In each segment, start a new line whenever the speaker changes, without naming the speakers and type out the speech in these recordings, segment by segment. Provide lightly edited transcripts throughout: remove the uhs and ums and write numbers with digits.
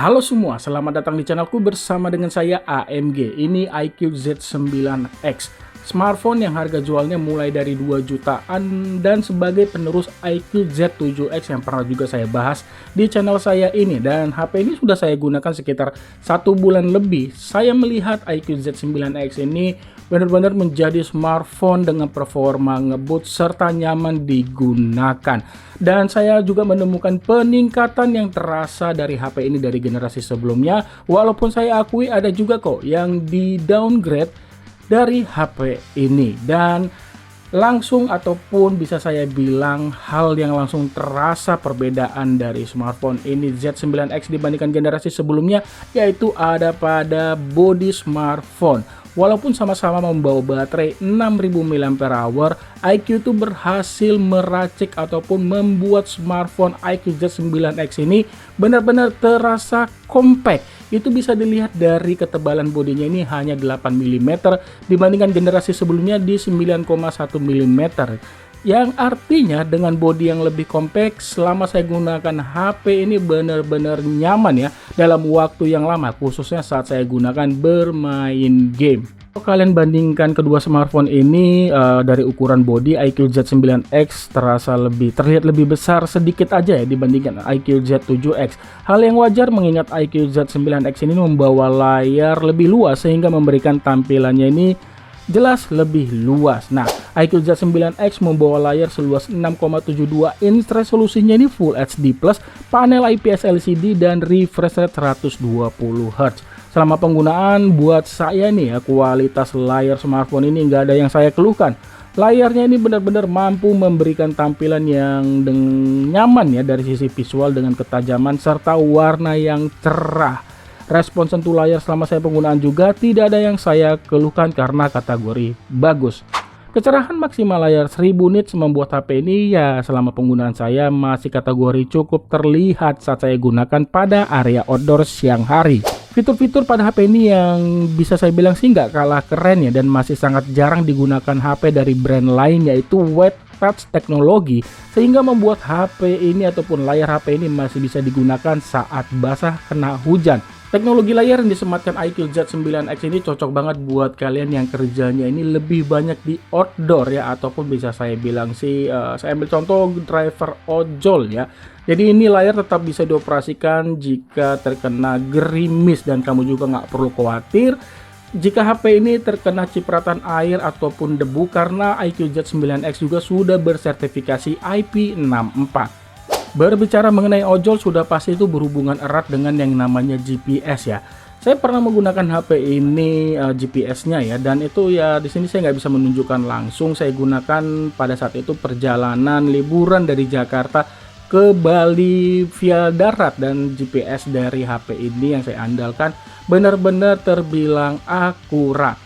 Halo semua, selamat datang di channelku bersama dengan saya AMG. Ini iQOO Z9X, smartphone yang harga jualnya mulai dari 2 jutaan dan sebagai penerus iQOO Z7X yang pernah juga saya bahas di channel saya ini. Dan HP ini sudah saya gunakan sekitar 1 bulan lebih. Saya melihat iQOO Z9X ini benar-benar menjadi smartphone dengan performa ngebut serta nyaman digunakan. Dan saya juga menemukan peningkatan yang terasa dari HP ini dari generasi sebelumnya. Walaupun saya akui ada juga kok yang di downgrade dari HP ini. Dan langsung ataupun bisa saya bilang hal yang langsung terasa perbedaan dari smartphone ini Z9X dibandingkan generasi sebelumnya, yaitu ada pada body smartphone. Walaupun sama-sama membawa baterai 6000 mAh, iQOO itu berhasil meracik ataupun membuat smartphone iQOO Z9X ini benar-benar terasa compact. Itu bisa dilihat dari ketebalan bodinya ini hanya 8 mm dibandingkan generasi sebelumnya di 9,1 mm. Yang artinya dengan bodi yang lebih compact, selama saya gunakan HP ini benar-benar nyaman ya dalam waktu yang lama, khususnya saat saya gunakan bermain game. Kalau kalian bandingkan kedua smartphone ini dari ukuran bodi, iQOO Z9X terlihat lebih besar sedikit aja ya dibandingkan iQOO Z7X. Hal yang wajar mengingat iQOO Z9X ini membawa layar lebih luas sehingga memberikan tampilannya ini jelas lebih luas. Nah, iQOO Z9X membawa layar seluas 6,72 inch, resolusinya ini Full HD+, panel IPS LCD dan refresh rate 120 Hz. Selama penggunaan buat saya nih ya, kualitas layar smartphone ini nggak ada yang saya keluhkan. Layarnya ini benar-benar mampu memberikan tampilan yang nyaman ya dari sisi visual dengan ketajaman serta warna yang cerah. Respon sentuh layar selama saya penggunaan juga tidak ada yang saya keluhkan karena kategori bagus. Kecerahan maksimal layar 1000 nits membuat HP ini ya selama penggunaan saya masih kategori cukup terlihat saat saya gunakan pada area outdoor siang hari. Fitur-fitur pada HP ini yang bisa saya bilang sih nggak kalah keren ya dan masih sangat jarang digunakan HP dari brand lain, yaitu Wet Touch teknologi, sehingga membuat HP ini ataupun layar HP ini masih bisa digunakan saat basah kena hujan. Teknologi layar yang disematkan iQOO Z9X ini cocok banget buat kalian yang kerjanya ini lebih banyak di outdoor ya, ataupun bisa saya bilang sih saya ambil contoh driver ojol ya. Jadi ini layar tetap bisa dioperasikan jika terkena gerimis dan kamu juga nggak perlu khawatir jika HP ini terkena cipratan air ataupun debu karena iQOO Z9X juga sudah bersertifikasi IP64. Berbicara mengenai ojol, sudah pasti itu berhubungan erat dengan yang namanya GPS ya. Saya pernah menggunakan HP ini GPS-nya ya, dan itu ya di sini saya nggak bisa menunjukkan langsung. Saya gunakan pada saat itu perjalanan liburan dari Jakarta ke Bali via darat, dan GPS dari HP ini yang saya andalkan benar-benar terbilang akurat.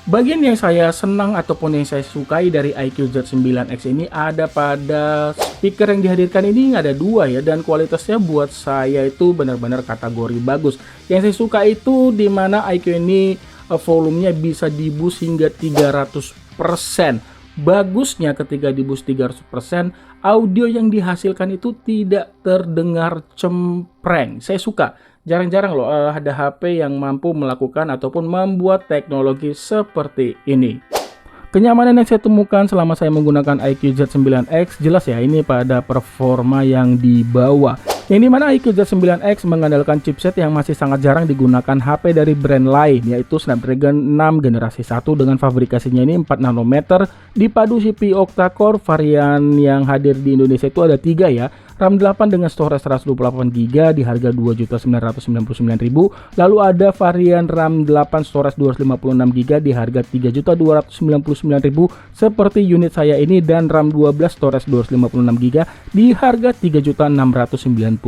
Bagian yang saya senang ataupun yang saya sukai dari iQOO Z9X ini ada pada speaker yang dihadirkan ini ada 2 ya, dan kualitasnya buat saya itu benar-benar kategori bagus. Yang saya suka itu dimana iQOO ini volumenya bisa di boost hingga 300%. Bagusnya ketika di boost 300%, audio yang dihasilkan itu tidak terdengar cempreng. Saya suka. Jarang-jarang loh ada HP yang mampu melakukan ataupun membuat teknologi seperti ini. Kenyamanan yang saya temukan selama saya menggunakan iQOO Z9X jelas ya ini pada performa yang dibawa. Yang dimana iQOO Z9X mengandalkan chipset yang masih sangat jarang digunakan HP dari brand lain, yaitu Snapdragon 6 generasi 1 dengan fabrikasinya ini 4 nanometer, dipadu CPU octa-core. Varian yang hadir di Indonesia itu ada 3 ya, RAM 8 dengan storage 128GB di harga Rp2.999.000, lalu ada varian RAM 8 storage 256GB di harga Rp3.299.000 seperti unit saya ini, dan RAM 12 storage 256GB di harga Rp3.699.000.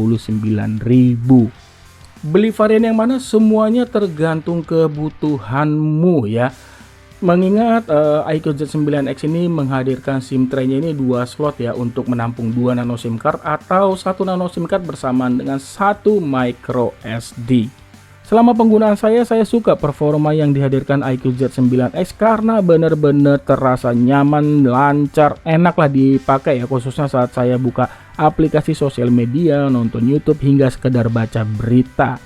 Beli varian yang mana semuanya tergantung kebutuhanmu ya. Mengingat iQOO Z9X ini menghadirkan SIM tray-nya ini 2 slot ya untuk menampung 2 nano SIM card atau 1 nano SIM card bersamaan dengan 1 micro SD. Selama penggunaan saya suka performa yang dihadirkan iQOO Z9X karena benar-benar terasa nyaman, lancar, enak lah dipakai ya, khususnya saat saya buka aplikasi sosial media, nonton YouTube hingga sekedar baca berita.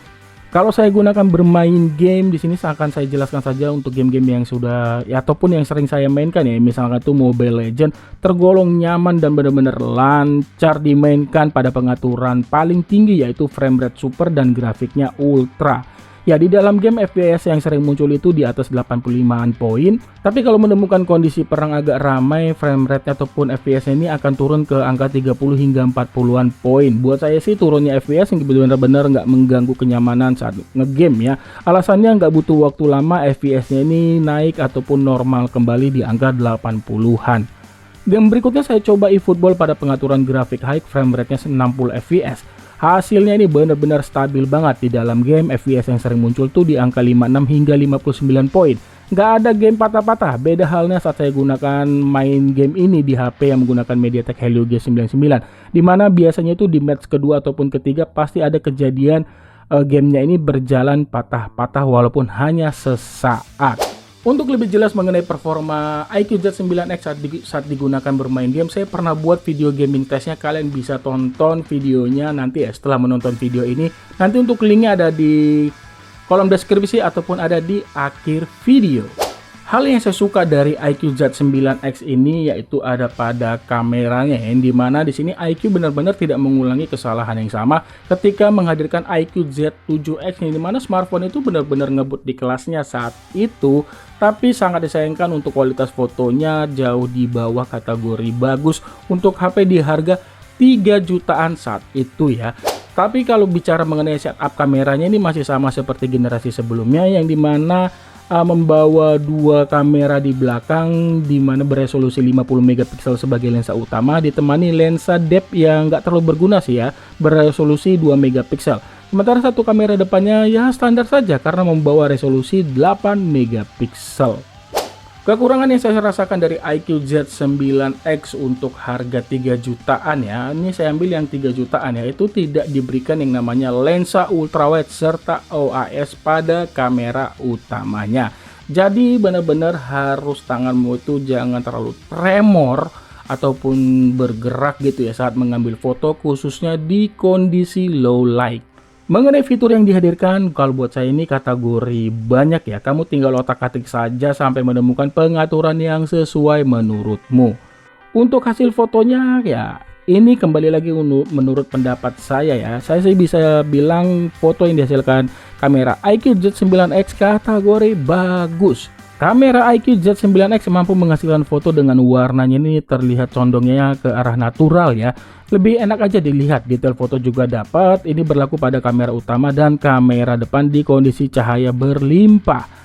Kalau saya gunakan bermain game di sini akan saya jelaskan saja untuk game-game yang sudah ya ataupun yang sering saya mainkan ya, misalkan itu Mobile Legends tergolong nyaman dan benar-benar lancar dimainkan pada pengaturan paling tinggi yaitu frame rate super dan grafiknya ultra. Ya, di dalam game FPS yang sering muncul itu di atas 85-an poin, tapi kalau menemukan kondisi perang agak ramai, frame rate ataupun FPS ini akan turun ke angka 30 hingga 40-an poin. Buat saya sih turunnya FPS yang benar-benar nggak mengganggu kenyamanan saat ngegame ya. Alasannya nggak butuh waktu lama, FPS-nya ini naik ataupun normal kembali di angka 80-an. Game berikutnya saya coba eFootball pada pengaturan grafik high, frame rate-nya 60 fps. Hasilnya ini benar-benar stabil banget. Di dalam game FPS yang sering muncul tuh di angka 56 hingga 59 poin. Nggak ada game patah-patah. Beda halnya saat saya gunakan main game ini di HP yang menggunakan MediaTek Helio G99, dimana biasanya itu di match kedua ataupun ketiga pasti ada kejadian gamenya ini berjalan patah-patah walaupun hanya sesaat. Untuk lebih jelas mengenai performa iQOO Z9X saat digunakan bermain game, saya pernah buat video gaming testnya. Kalian bisa tonton videonya nanti ya setelah menonton video ini. Nanti untuk linknya ada di kolom deskripsi ataupun ada di akhir video. Hal yang saya suka dari iQOO Z9X ini yaitu ada pada kameranya, yang dimana di sini iQOO benar-benar tidak mengulangi kesalahan yang sama ketika menghadirkan iQOO Z7X, yang dimana smartphone itu benar-benar ngebut di kelasnya saat itu, tapi sangat disayangkan untuk kualitas fotonya jauh di bawah kategori bagus untuk HP di harga 3 jutaan saat itu ya. Tapi kalau bicara mengenai setup kameranya ini masih sama seperti generasi sebelumnya, yang dimana membawa dua kamera di belakang dimana beresolusi 50 megapiksel sebagai lensa utama, ditemani lensa depth yang nggak terlalu berguna sih ya, beresolusi 2 megapiksel. Sementara satu kamera depannya ya standar saja karena membawa resolusi 8 megapiksel. Kekurangan yang saya rasakan dari iQOO Z9X untuk harga 3 jutaan ya, ini saya ambil yang 3 jutaan ya, itu tidak diberikan yang namanya lensa ultrawide serta OIS pada kamera utamanya. Jadi benar-benar harus tanganmu itu jangan terlalu tremor ataupun bergerak gitu ya saat mengambil foto, khususnya di kondisi low light. Mengenai fitur yang dihadirkan, kalau buat saya ini kategori banyak ya. Kamu tinggal otak-atik saja sampai menemukan pengaturan yang sesuai menurutmu. Untuk hasil fotonya ya, ini kembali lagi menurut pendapat saya ya. Saya sih bisa bilang foto yang dihasilkan kamera iQOO Z9X kategori bagus. Kamera iQOO Z9X mampu menghasilkan foto dengan warnanya ini terlihat condongnya ke arah natural ya. Lebih enak aja dilihat, detail foto juga dapat. Ini berlaku pada kamera utama dan kamera depan di kondisi cahaya berlimpah.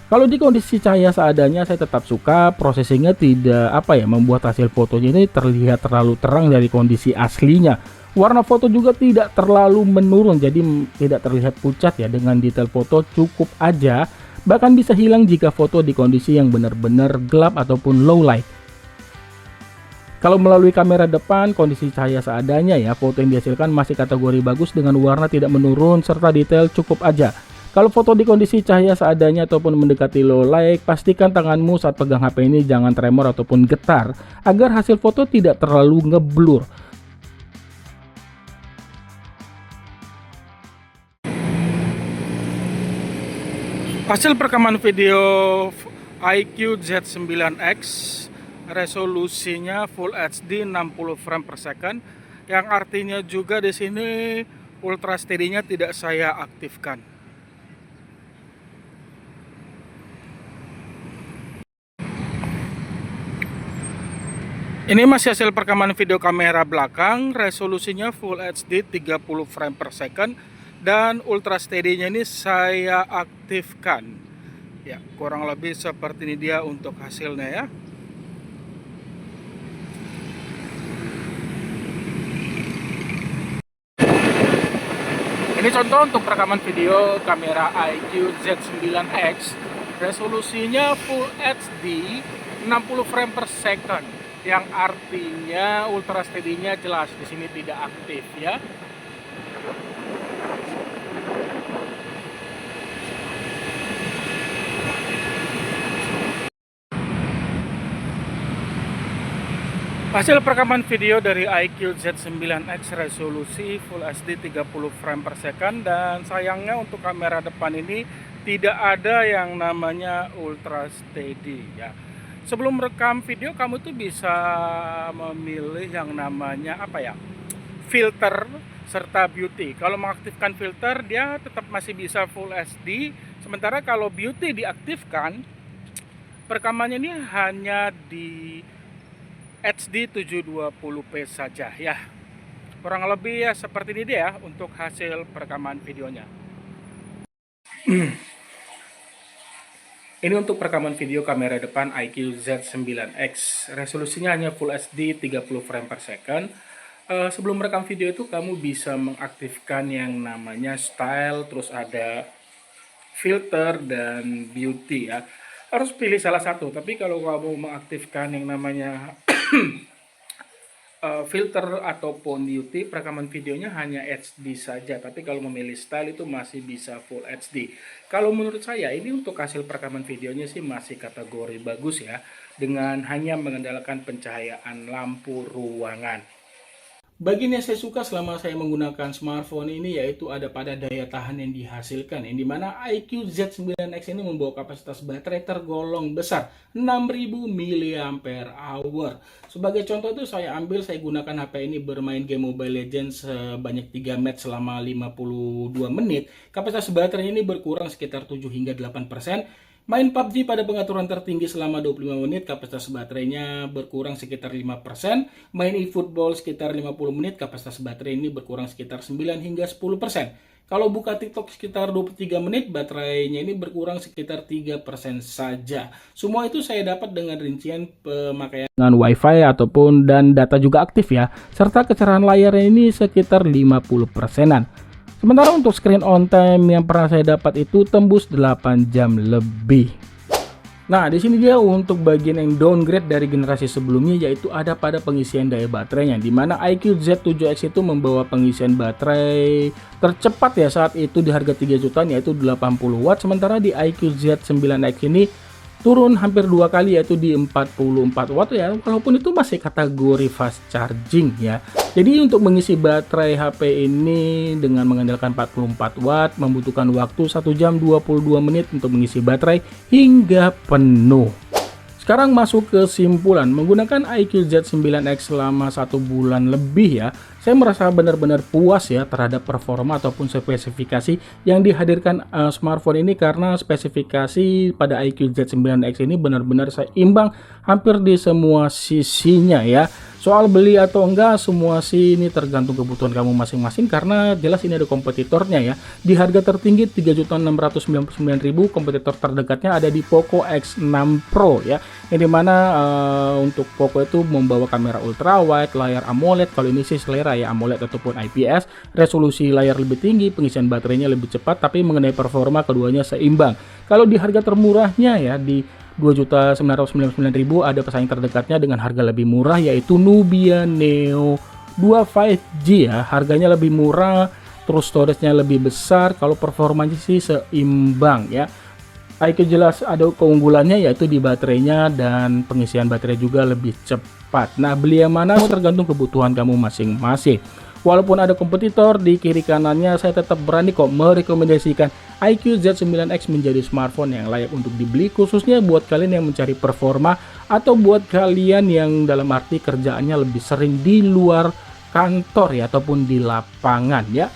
Kalau di kondisi cahaya seadanya saya tetap suka, processingnya tidak membuat hasil fotonya ini terlihat terlalu terang dari kondisi aslinya. Warna foto juga tidak terlalu menurun, jadi tidak terlihat pucat ya, dengan detail foto cukup aja. Bahkan bisa hilang jika foto di kondisi yang benar-benar gelap ataupun low light. Kalau melalui kamera depan, kondisi cahaya seadanya ya, foto yang dihasilkan masih kategori bagus dengan warna tidak menurun serta detail cukup aja. Kalau foto di kondisi cahaya seadanya ataupun mendekati low light, pastikan tanganmu saat pegang HP ini jangan tremor ataupun getar agar hasil foto tidak terlalu ngeblur. Hasil perekaman video iQOO Z9X, resolusinya Full HD 60 frame per second, yang artinya juga di sini Ultra Steady-nya tidak saya aktifkan. Ini masih hasil perekaman video kamera belakang, resolusinya Full HD 30 frame per second dan Ultra Steady-nya ini saya aktifkan. Ya, kurang lebih seperti ini dia untuk hasilnya ya. Ini contoh untuk rekaman video kamera iQOO Z9X. Resolusinya Full HD 60 frame per second, yang artinya ultra steady-nya jelas, di sini tidak aktif ya. Hasil perekaman video dari iQOO Z9X resolusi Full HD 30 frame per second, dan sayangnya untuk kamera depan ini tidak ada yang namanya ultra steady ya. Sebelum merekam video kamu tuh bisa memilih yang namanya filter serta beauty. Kalau mengaktifkan filter dia tetap masih bisa Full HD, sementara kalau beauty diaktifkan perekamannya ini hanya di HD 720p saja ya. Kurang lebih ya seperti ini dia untuk hasil perekaman videonya. Ini untuk perekaman video kamera depan iQOO Z9X. Resolusinya hanya Full HD 30 frame per second. Sebelum merekam video itu kamu bisa mengaktifkan yang namanya style, terus ada filter dan beauty ya. Harus pilih salah satu, tapi kalau kamu mengaktifkan yang namanya filter ataupun beauty, perekaman videonya hanya HD saja. Tapi kalau memilih style itu masih bisa Full HD. Kalau menurut saya ini untuk hasil perekaman videonya sih masih kategori bagus ya, dengan hanya mengandalkan pencahayaan lampu ruangan. Bagian yang saya suka selama saya menggunakan smartphone ini yaitu ada pada daya tahan yang dihasilkan, yang dimana iQOO Z9X ini membawa kapasitas baterai tergolong besar 6000 mAh. Sebagai contoh itu saya gunakan HP ini bermain game Mobile Legends sebanyak 3 match selama 52 menit. Kapasitas baterai ini berkurang sekitar 7 hingga 8%. Main PUBG pada pengaturan tertinggi selama 25 menit, kapasitas baterainya berkurang sekitar 5%. Main eFootball sekitar 50 menit, kapasitas baterai ini berkurang sekitar 9 hingga 10%. Kalau buka TikTok sekitar 23 menit, baterainya ini berkurang sekitar 3% saja. Semua itu saya dapat dengan rincian pemakaian dengan WiFi ataupun dan data juga aktif ya. Serta kecerahan layarnya ini sekitar 50%-an. Sementara untuk screen on time yang pernah saya dapat itu tembus 8 jam lebih. Nah, di sini dia untuk bagian yang downgrade dari generasi sebelumnya, yaitu ada pada pengisian daya baterainya, di mana iQOO Z7X itu membawa pengisian baterai tercepat ya saat itu di harga 3 jutaan, yaitu 80 watt. Sementara di iQOO Z9X ini turun hampir 2 kali, yaitu di 44 watt ya, walaupun itu masih kategori fast charging ya. Jadi untuk mengisi baterai HP ini dengan mengandalkan 44 watt membutuhkan waktu 1 jam 22 menit untuk mengisi baterai hingga penuh. Sekarang masuk ke kesimpulan, menggunakan iQOO Z9X selama 1 bulan lebih ya, saya merasa benar-benar puas ya terhadap performa ataupun spesifikasi yang dihadirkan smartphone ini, karena spesifikasi pada iQOO Z9X ini benar-benar seimbang hampir di semua sisinya ya. Soal beli atau enggak, semua sih ini tergantung kebutuhan kamu masing-masing, karena jelas ini ada kompetitornya ya. Di harga tertinggi 3.699.000, kompetitor terdekatnya ada di Poco X6 Pro ya. Yang dimana untuk Poco itu membawa kamera ultra wide, layar AMOLED, kalau ini sih selera ya, AMOLED ataupun IPS, resolusi layar lebih tinggi, pengisian baterainya lebih cepat, tapi mengenai performa keduanya seimbang. Kalau di harga termurahnya ya, di 2.999.000 ada pesaing terdekatnya dengan harga lebih murah, yaitu Nubia Neo 2 5G ya. Harganya lebih murah, terus storage-nya lebih besar, kalau performanya sih seimbang ya. iQOO jelas ada keunggulannya, yaitu di baterainya dan pengisian baterai juga lebih cepat. Nah, beli yang mana tergantung kebutuhan kamu masing-masing. Walaupun ada kompetitor di kiri kanannya, saya tetap berani kok merekomendasikan iQOO Z9X menjadi smartphone yang layak untuk dibeli, khususnya buat kalian yang mencari performa atau buat kalian yang dalam arti kerjaannya lebih sering di luar kantor ya, ataupun di lapangan ya.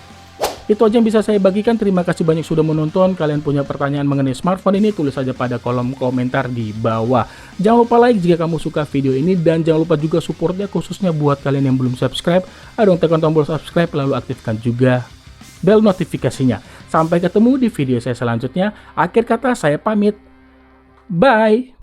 Itu aja yang bisa saya bagikan. Terima kasih banyak sudah menonton. Kalian punya pertanyaan mengenai smartphone ini, tulis saja pada kolom komentar di bawah. Jangan lupa like jika kamu suka video ini, dan jangan lupa juga supportnya, khususnya buat kalian yang belum subscribe. Ada tekan tombol subscribe, lalu aktifkan juga bel notifikasinya. Sampai ketemu di video saya selanjutnya. Akhir kata saya pamit. Bye.